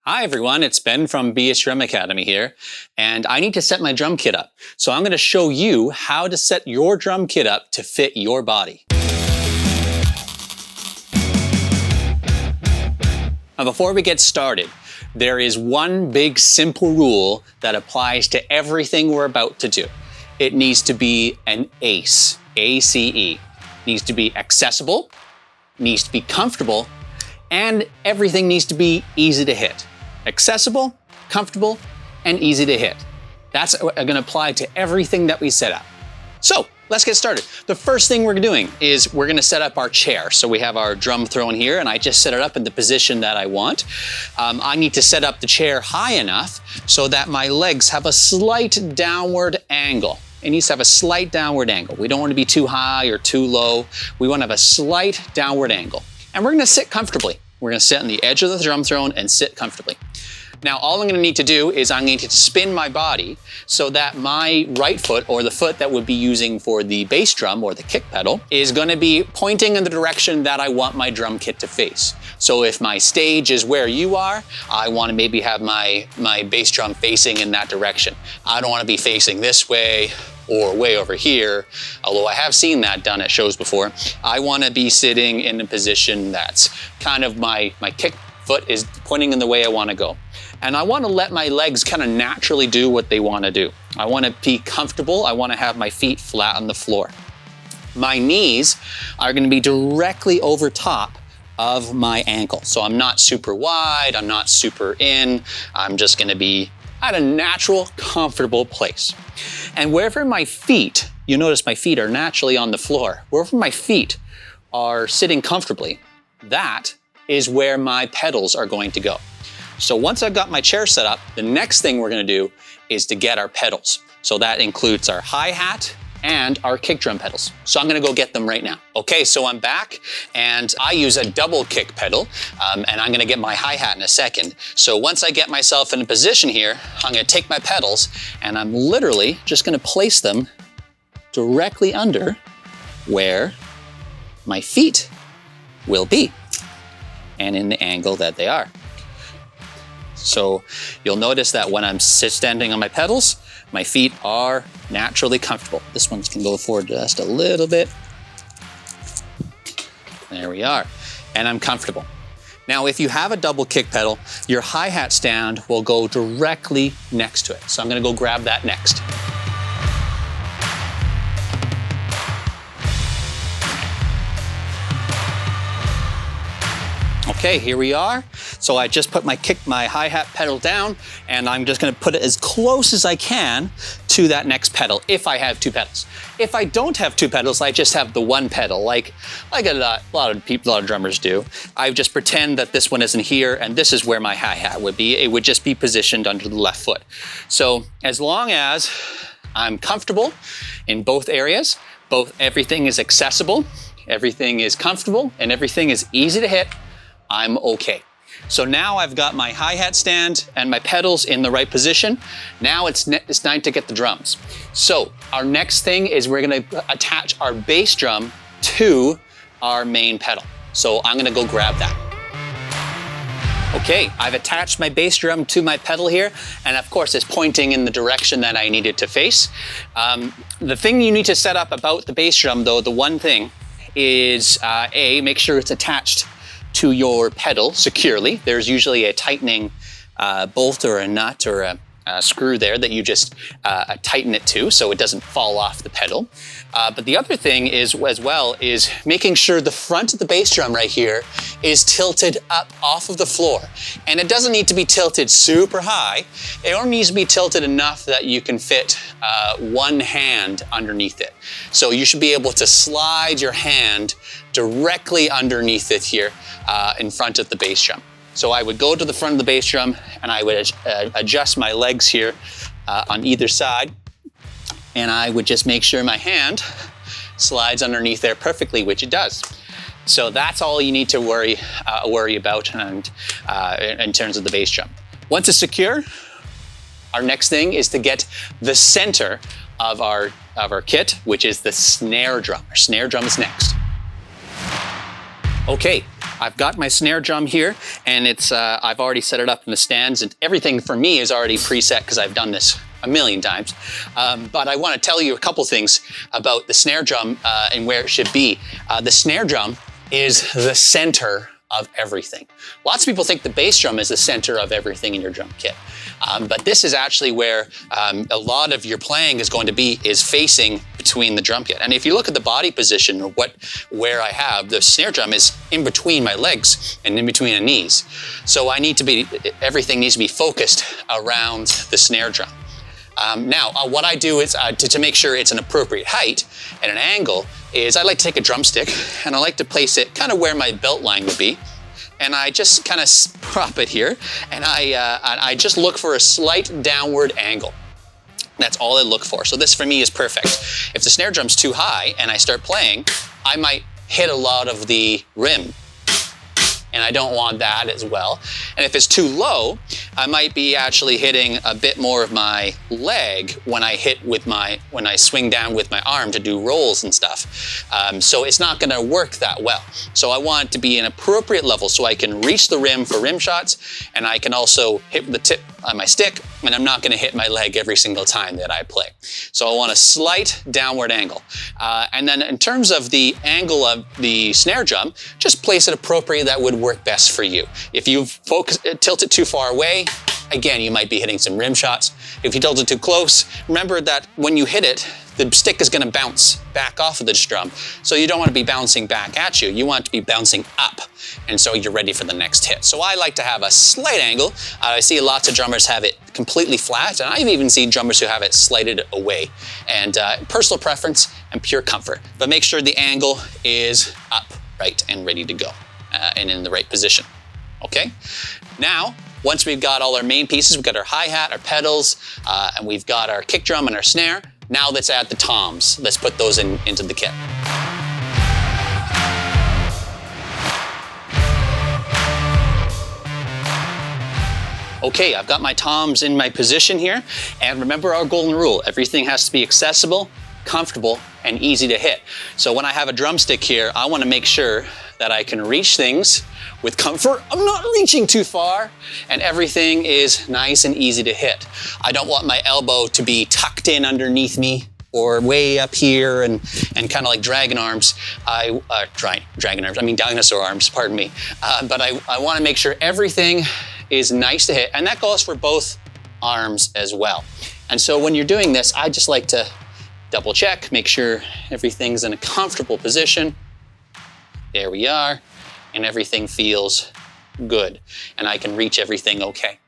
Hi everyone, it's Ben from BS Drum Academy here, and I need to set my drum kit up. So I'm going to show you how to set your drum kit up to fit your body. Now before we get started, there is one big simple rule that applies to everything we're about to do. It needs to be an ACE, A-C-E. It needs to be accessible, needs to be comfortable, and everything needs to be easy to hit. Accessible, comfortable, and easy to hit. That's going to apply to everything that we set up. So let's get started. The first thing we're doing is we're going to set up our chair. So we have our drum thrown here, and I just set it up in the position that I want. I need to set up the chair high enough so that my legs have a slight downward angle. It needs to have a slight downward angle. We don't want to be too high or too low. We want to have a slight downward angle. And we're going to sit comfortably. We're going to sit on the edge of the drum throne and sit comfortably. Now, all I'm going to need to do is I'm going to spin my body so that my right foot, or the foot that would be using for the bass drum or the kick pedal, is going to be pointing in the direction that I want my drum kit to face. So if my stage is where you are, I want to maybe have my bass drum facing in that direction. I don't want to be facing this way or way over here, although I have seen that done at shows before. I want to be sitting in a position that's kind of my kick foot is pointing in the way I want to go. And I want to let my legs kind of naturally do what they want to do. I want to be comfortable. I want to have my feet flat on the floor. My knees are going to be directly over top of my ankle. So I'm not super wide, I'm not super in. I'm just going to be at a natural, comfortable place. And wherever my feet, you notice my feet are naturally on the floor, wherever my feet are sitting comfortably, that is where my pedals are going to go. So once I've got my chair set up, the next thing we're going to do is to get our pedals. So that includes our hi-hat and our kick drum pedals. So I'm going to go get them right now. Okay, so I'm back, and I use a double kick pedal, and I'm going to get my hi-hat in a second. So once I get myself in a position here, I'm going to take my pedals, and I'm literally just going to place them directly under where my feet will be, and in the angle that they are. So you'll notice that when I'm standing on my pedals, my feet are naturally comfortable. This one can go forward just a little bit. There we are. And I'm comfortable. Now, if you have a double kick pedal, your hi-hat stand will go directly next to it. So I'm going to go grab that next. Okay, here we are. So I just put my hi-hat pedal down, and I'm just gonna put it as close as I can to that next pedal, if I have two pedals. If I don't have two pedals, I just have the one pedal, like a lot of drummers do. I just pretend that this one isn't here, and this is where my hi-hat would be. It would just be positioned under the left foot. So as long as I'm comfortable in both areas, everything is accessible, everything is comfortable, and everything is easy to hit, I'm okay. So now I've got my hi-hat stand and my pedals in the right position. Now it's time to get the drums. So our next thing is we're gonna attach our bass drum to our main pedal. So I'm gonna go grab that. Okay, I've attached my bass drum to my pedal here, and of course it's pointing in the direction that I need it to face. The thing you need to set up about the bass drum though, the one thing is make sure it's attached to your pedal securely. There's usually a tightening bolt or a nut or a screw there that you just tighten it to so it doesn't fall off the pedal. But the other thing is, as well, is making sure the front of the bass drum right here is tilted up off of the floor. And it doesn't need to be tilted super high. It only needs to be tilted enough that you can fit one hand underneath it. So you should be able to slide your hand directly underneath it here in front of the bass drum. So I would go to the front of the bass drum, and I would adjust my legs here on either side, and I would just make sure my hand slides underneath there perfectly, which it does. So that's all you need to worry about and, in terms of the bass drum. Once it's secure, our next thing is to get the center of our kit, which is the snare drum. Our snare drum is next. Okay, I've got my snare drum here, and I've already set it up in the stands, and everything for me is already preset because I've done this a million times. But I want to tell you a couple things about the snare drum and where it should be. The snare drum is the center of everything. Lots of people think the bass drum is the center of everything in your drum kit. But this is actually where a lot of your playing is facing between the drum kit. And if you look at the body position or where I have, the snare drum is in between my legs and in between the knees. So everything needs to be focused around the snare drum. Now, what I do is to make sure it's an appropriate height and an angle is I like to take a drumstick and I like to place it kind of where my belt line would be. And I just kind of prop it here and I just look for a slight downward angle. That's all I look for. So this for me is perfect. If the snare drum's too high and I start playing, I might hit a lot of the rim. And I don't want that as well. And if it's too low, I might be actually hitting a bit more of my leg when I swing down with my arm to do rolls and stuff. So it's not gonna work that well. So I want it to be an appropriate level so I can reach the rim for rim shots, and I can also hit the tip on my stick, and I'm not gonna hit my leg every single time that I play. So I want a slight downward angle. And then in terms of the angle of the snare drum, just place it appropriately that would work best for you. If you tilt it too far away, again, you might be hitting some rim shots. If you tilt it too close, remember that when you hit it, the stick is gonna bounce back off of the drum. So you don't wanna be bouncing back at you. You want it to be bouncing up. And so you're ready for the next hit. So I like to have a slight angle. I see lots of drummers have it completely flat, and I've even seen drummers who have it slighted away. And personal preference and pure comfort. But make sure the angle is upright and ready to go. And in the right position, okay? Now, once we've got all our main pieces, we've got our hi-hat, our pedals, and we've got our kick drum and our snare, now let's add the toms. Let's put those into the kit. Okay, I've got my toms in my position here, and remember our golden rule, everything has to be accessible, comfortable, and easy to hit. So when I have a drumstick here, I wanna make sure that I can reach things with comfort. I'm not reaching too far, and everything is nice and easy to hit. I don't want my elbow to be tucked in underneath me or way up here and kind of like dragon arms. Dinosaur arms, pardon me. But I wanna make sure everything is nice to hit, and that goes for both arms as well. And so when you're doing this, I just like to double check, make sure everything's in a comfortable position. There we are, and everything feels good, and I can reach everything okay.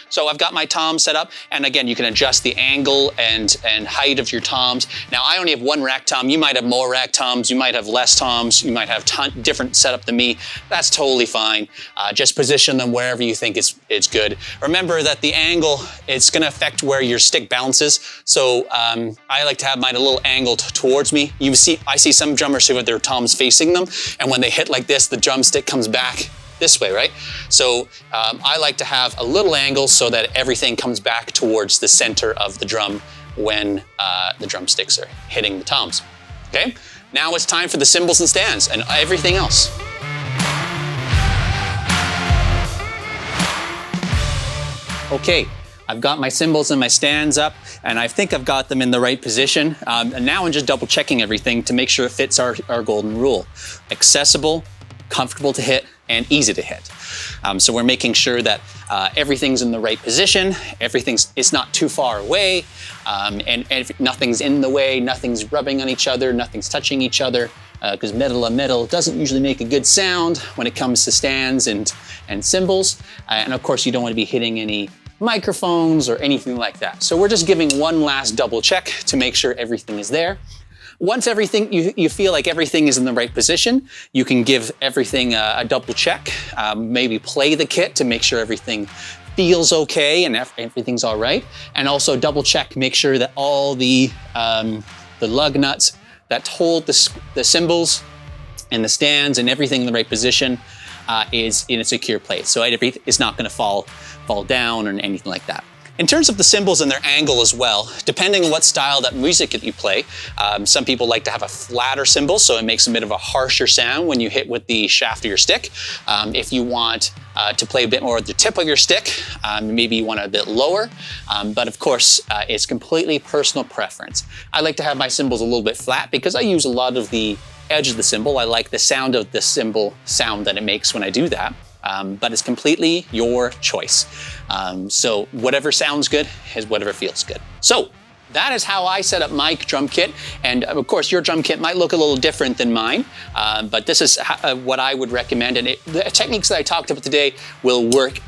So I've got my toms set up, and again, you can adjust the angle and height of your toms. Now, I only have one rack tom. You might have more rack toms, you might have less toms, you might have different setup than me. That's totally fine. Just position them wherever you think it's good. Remember that the angle, it's gonna affect where your stick bounces. So I like to have mine a little angled towards me. I see some drummers who have their toms facing them, and when they hit like this, the drumstick comes back this way, right? So I like to have a little angle so that everything comes back towards the center of the drum when the drumsticks are hitting the toms, okay? Now it's time for the cymbals and stands and everything else. Okay, I've got my cymbals and my stands up, and I think I've got them in the right position. And now I'm just double checking everything to make sure it fits our golden rule. Accessible, comfortable to hit, and easy to hit. So we're making sure that everything's in the right position, it's not too far away, and nothing's in the way, nothing's rubbing on each other, nothing's touching each other, because metal on metal doesn't usually make a good sound when it comes to stands and cymbals. And of course, you don't want to be hitting any microphones or anything like that. So we're just giving one last double check to make sure everything is there. Once you feel like everything is in the right position, you can give everything a double check, maybe play the kit to make sure everything feels okay and everything's all right. And also double check, make sure that all the lug nuts that hold the cymbals and the stands and everything in the right position is in a secure place. So it's not gonna fall down or anything like that. In terms of the cymbals and their angle as well, depending on what style that music that you play, some people like to have a flatter cymbal, so it makes a bit of a harsher sound when you hit with the shaft of your stick. If you want to play a bit more with the tip of your stick, maybe you want it a bit lower, but of course, it's completely personal preference. I like to have my cymbals a little bit flat because I use a lot of the edge of the cymbal. I like the sound of the cymbal sound that it makes when I do that. But it's completely your choice. So whatever sounds good is whatever feels good. So that is how I set up my drum kit. And of course, your drum kit might look a little different than mine, but this is what I would recommend. And the techniques that I talked about today will work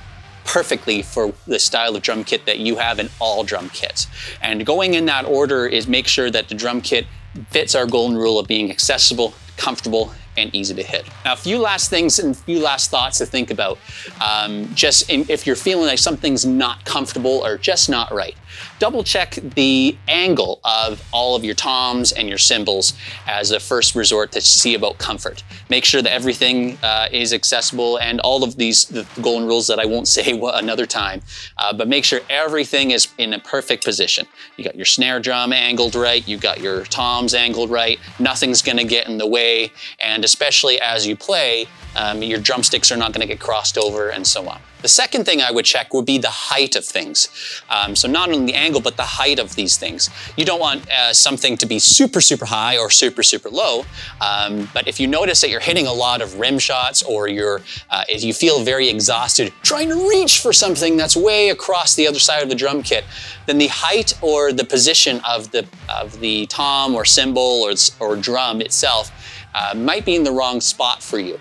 perfectly for the style of drum kit that you have in all drum kits. And going in that order is make sure that the drum kit fits our golden rule of being accessible, comfortable, and easy to hit. Now, a few last things and a few last thoughts to think about. If you're feeling like something's not comfortable or just not right, double check the angle of all of your toms and your cymbals as a first resort to see about comfort. Make sure that everything is accessible, and all of the golden rules that I won't say another time, but make sure everything is in a perfect position. You got your snare drum angled right, you got your toms angled right, nothing's gonna get in the way, and especially as you play, your drumsticks are not gonna get crossed over and so on. The second thing I would check would be the height of things. So not only the angle, but the height of these things. You don't want something to be super, super high or super, super low. But if you notice that you're hitting a lot of rim shots, or if you feel very exhausted trying to reach for something that's way across the other side of the drum kit, then the height or the position of the tom or cymbal or drum itself might be in the wrong spot for you.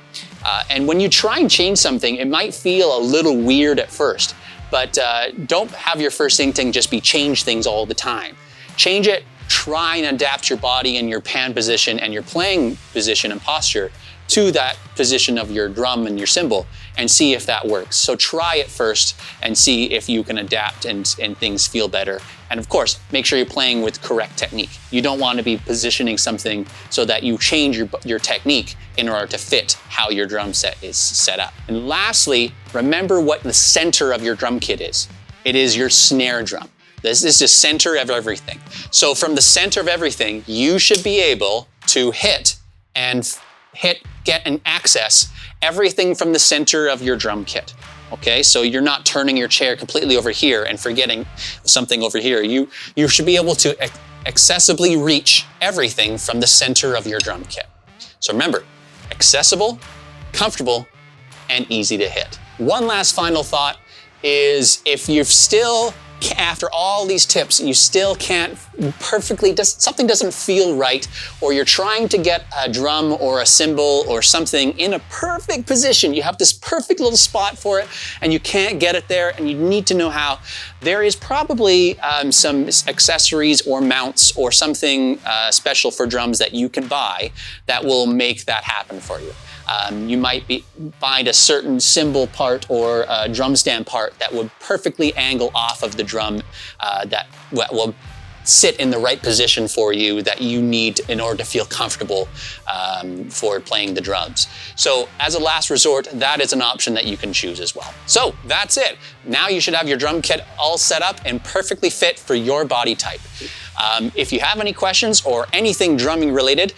And when you try and change something, it might feel a little weird at first, but don't have your first instinct just be change things all the time. Change it, try and adapt your body and your pan position and your playing position and posture to that position of your drum and your cymbal, and see if that works. So try it first and see if you can adapt and things feel better. And of course, make sure you're playing with correct technique. You don't want to be positioning something so that you change your technique in order to fit how your drum set is set up. And lastly, remember what the center of your drum kit is. It is your snare drum. This is the center of everything. So from the center of everything, you should be able to get and access everything from the center of your drum kit. Okay, so you're not turning your chair completely over here and forgetting something over here. You should be able to accessibly reach everything from the center of your drum kit. So remember, accessible, comfortable, and easy to hit. One last final thought is, if you've still, after all these tips, you still can't perfectly, something doesn't feel right, or you're trying to get a drum or a cymbal or something in a perfect position, you have this perfect little spot for it and you can't get it there, and you need to know how, there is probably some accessories or mounts or something special for drums that you can buy that will make that happen for you. You might find a certain cymbal part or a drum stand part that would perfectly angle off of the drum that will sit in the right position for you that you need in order to feel comfortable for playing the drums. So as a last resort, that is an option that you can choose as well. So that's it. Now you should have your drum kit all set up and perfectly fit for your body type. If you have any questions or anything drumming related,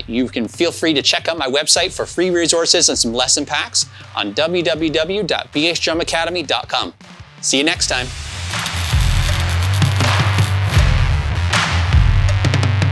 you can feel free to check out my website for free resources and some lesson packs on www.bhdrumacademy.com. See you next time.